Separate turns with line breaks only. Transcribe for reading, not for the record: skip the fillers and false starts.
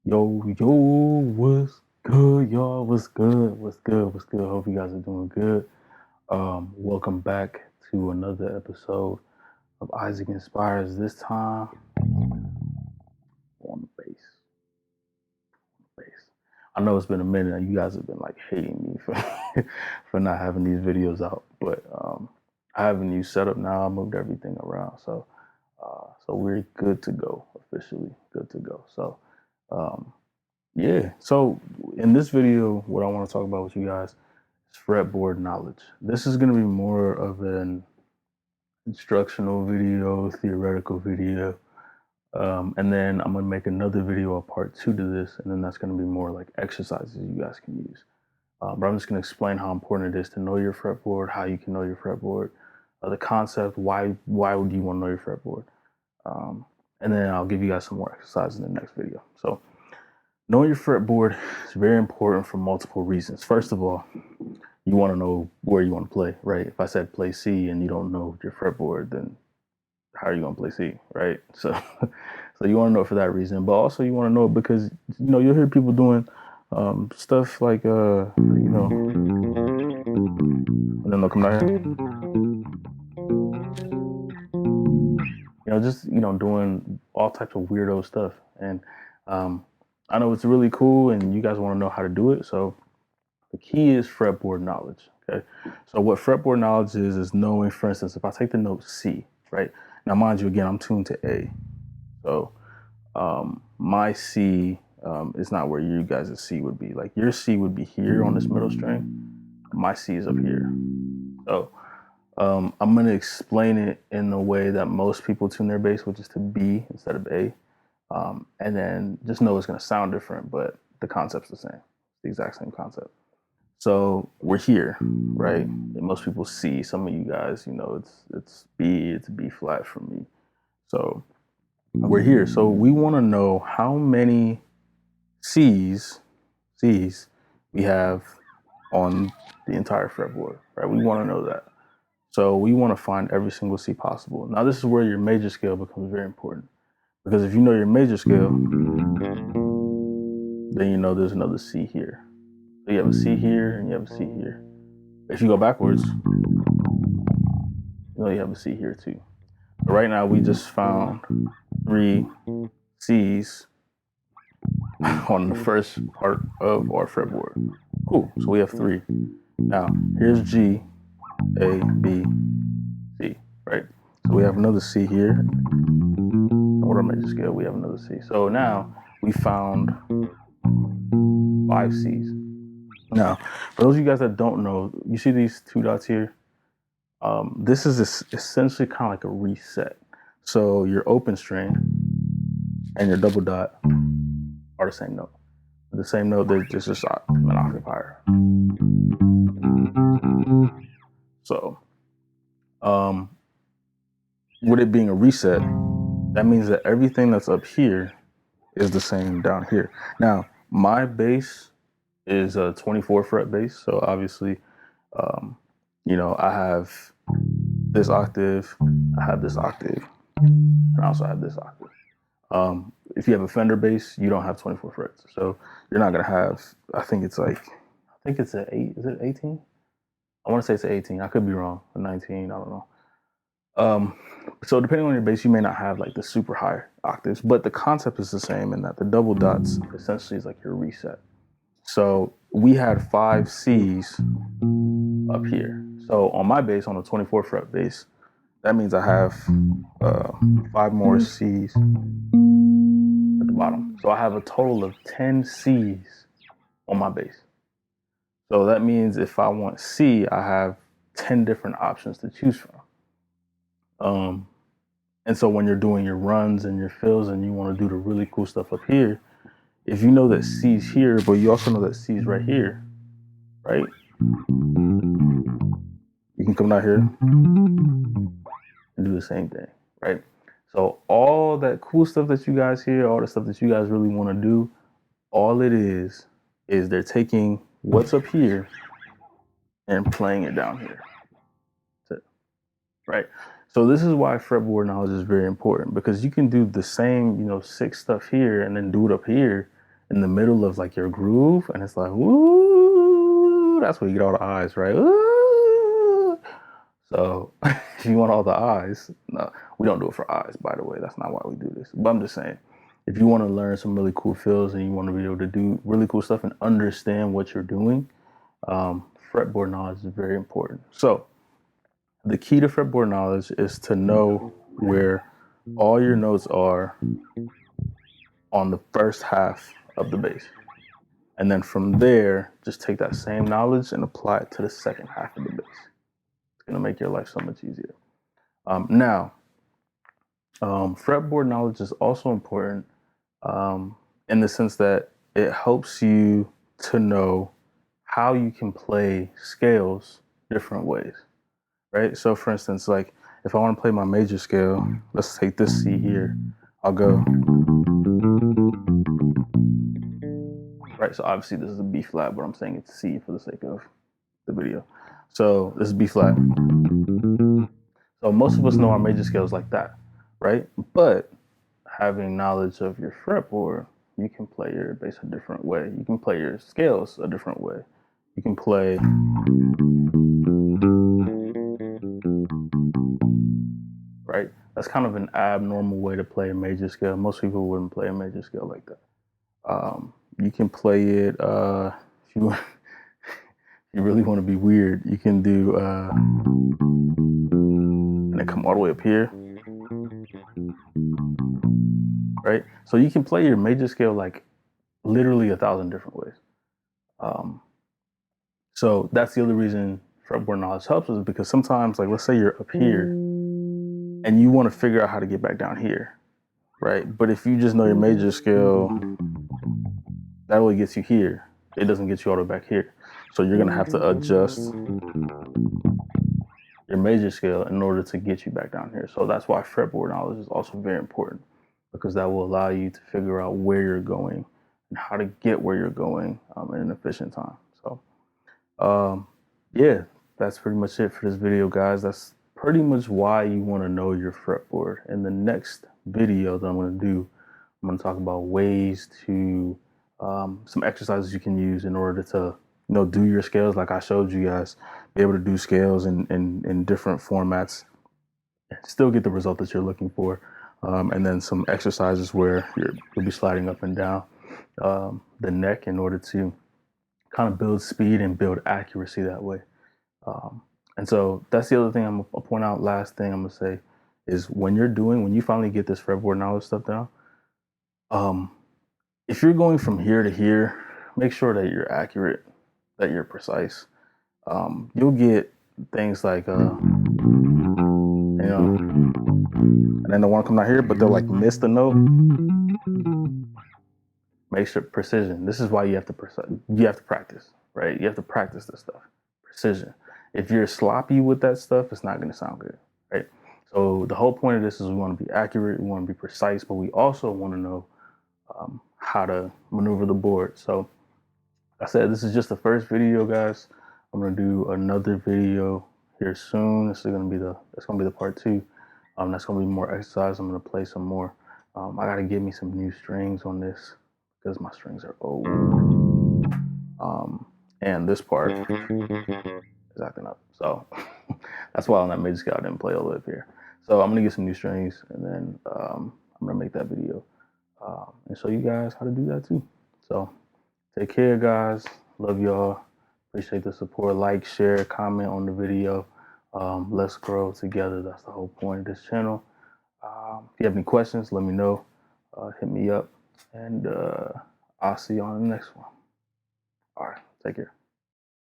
Yo, what's good, y'all? What's good? What's good? What's good? Hope you guys are doing good. Welcome back to another episode of Isaac Inspires. This time on the bass. I know it's been a minute and you guys have been like hating me for for not having these videos out, but I have a new setup now. I moved everything around, so we're good to go, officially good to go. Um, Yeah. So in this video, what I want to talk about with you guys is fretboard knowledge. This is going to be more of an instructional video, theoretical video. And then I'm going to make another video, a part 2 to this. And then that's going to be more like exercises you guys can use. But I'm just going to explain how important it is to know your fretboard, how you can know your fretboard, the concept, why would you want to know your fretboard? And then I'll give you guys some more exercises in the next video. So knowing your fretboard is very important for multiple reasons. First of all, you want to know where you want to play, right? If I said play C and you don't know your fretboard, then how are you going to play C, right? So you want to know it for that reason, but also you want to know it because you'll hear people doing stuff like and then they'll come down here, just doing all types of weirdo stuff, and I know it's really cool, and you guys want to know how to do it, so. The key is fretboard knowledge, okay? So what fretboard knowledge is knowing, for instance, if I take the note C, right? Now, mind you, again, I'm tuned to A. So my C is not where you guys' C would be. Like your C would be here on this middle string. My C is up here. So I'm going to explain it in the way that most people tune their bass, which is to B instead of A. And then just know it's going to sound different, but the concept's the same. The exact same concept. So we're here, right? And most people see. Some of you guys, it's B flat for me. So we're here. So we want to know how many C's we have on the entire fretboard, right? We want to know that. So we want to find every single C possible. Now this is where your major scale becomes very important, because if you know your major scale, then you know there's another C here. So you have a C here and you have a C here. If you go backwards, you have a C here too. So right now we just found 3 C's on the first part of our fretboard. Cool, so we have 3. Now here's G, A, B, C, right? So we have another C here. What our major scale, we have another C. So now we found 5 C's. Now, for those of you guys that don't know, you see these 2 dots here? This is essentially kind of like a reset. So your open string and your double dot are the same note. The same note, they're just an octave higher. So, with it being a reset, that means that everything that's up here is the same down here. Now, my bass is a 24 fret bass, so obviously, I have this octave, I have this octave, and I also have this octave. If you have a Fender bass, you don't have 24 frets, so you're not gonna have. I think it's an 8. Is it 18? I want to say it's an 18. I could be wrong. A 19. I don't know. So depending on your bass, you may not have like the super high octaves, but the concept is the same in that the double dots essentially is like your reset. So we had 5 C's up here. So on my bass, on a 24 fret bass, that means I have 5 more C's at the bottom. So I have a total of 10 C's on my bass. So that means if I want C, I have 10 different options to choose from. And so when you're doing your runs and your fills and you want to do the really cool stuff up here, if you know that C's here, but you also know that C's right here, right? You can come down here and do the same thing, right? So all that cool stuff that you guys hear, all the stuff that you guys really want to do, all it is they're taking what's up here and playing it down here, right? So this is why fretboard knowledge is very important, because you can do the same, 6 stuff here and then do it up here, in the middle of like your groove, and it's like, woo, that's where you get all the eyes, right? Woo. So if you want all the eyes, no, we don't do it for eyes, by the way. That's not why we do this. But I'm just saying, if you want to learn some really cool fills and you want to be able to do really cool stuff and understand what you're doing, fretboard knowledge is very important. So the key to fretboard knowledge is to know where all your notes are on the first half of the bass. And then from there, just take that same knowledge and apply it to the second half of the bass. It's gonna make your life so much easier. Fretboard knowledge is also important in the sense that it helps you to know how you can play scales different ways, right? So for instance, like if I want to play my major scale, let's take this C here, I'll go, right? So obviously this is a B flat, but I'm saying it's C for the sake of the video. So this is B flat. So most of us know our major scales like that, right? But having knowledge of your fretboard, you can play your bass a different way. You can play your scales a different way. You can play, right? That's kind of an abnormal way to play a major scale. Most people wouldn't play a major scale like that. You can play it, if you really want to be weird, you can do, and then come all the way up here, right? So you can play your major scale like literally 1,000 different ways. So that's the other reason fretboard knowledge helps is because sometimes, like let's say you're up here and you want to figure out how to get back down here, right? But if you just know your major scale, that only gets you here. It doesn't get you all the way back here. So you're gonna have to adjust your major scale in order to get you back down here. So that's why fretboard knowledge is also very important, because that will allow you to figure out where you're going and how to get where you're going in an efficient time. So yeah, that's pretty much it for this video, guys. That's pretty much why you want to know your fretboard. In the next video that I'm going to do, I'm going to talk about ways to some exercises you can use in order to do your scales like I showed you guys, be able to do scales in different formats and still get the result that you're looking for. And then some exercises where you'll be sliding up and down the neck in order to kind of build speed and build accuracy that way. And so that's the other thing I'm gonna point out. Last thing I'm gonna say is when you finally get this fretboard knowledge stuff down, if you're going from here to here, make sure that you're accurate, that you're precise. You'll get things like, and then they want to come down here, but they'll like miss the note. Make sure precision. This is why you have to practice, right? You have to practice this stuff. Precision. If you're sloppy with that stuff, it's not going to sound good, right? So the whole point of this is we want to be accurate, we want to be precise, but we also want to know how to maneuver the board. So like I said, this is just the first video, guys. I'm going to do another video here soon. This is going to be the part 2. That's going to be more exercise. I'm going to play some more. I got to get me some new strings on this because my strings are old. And this part is acting up. So that's why on that major scale I didn't play all the way up here. So I'm going to get some new strings and then I'm going to make that video and show you guys how to do that too. So take care, guys. Love y'all. Appreciate the support. Like, share, comment on the video. Let's grow together. That's the whole point of this channel. If you have any questions, let me know. Hit me up. And I'll see you on the next one. All right. Take care.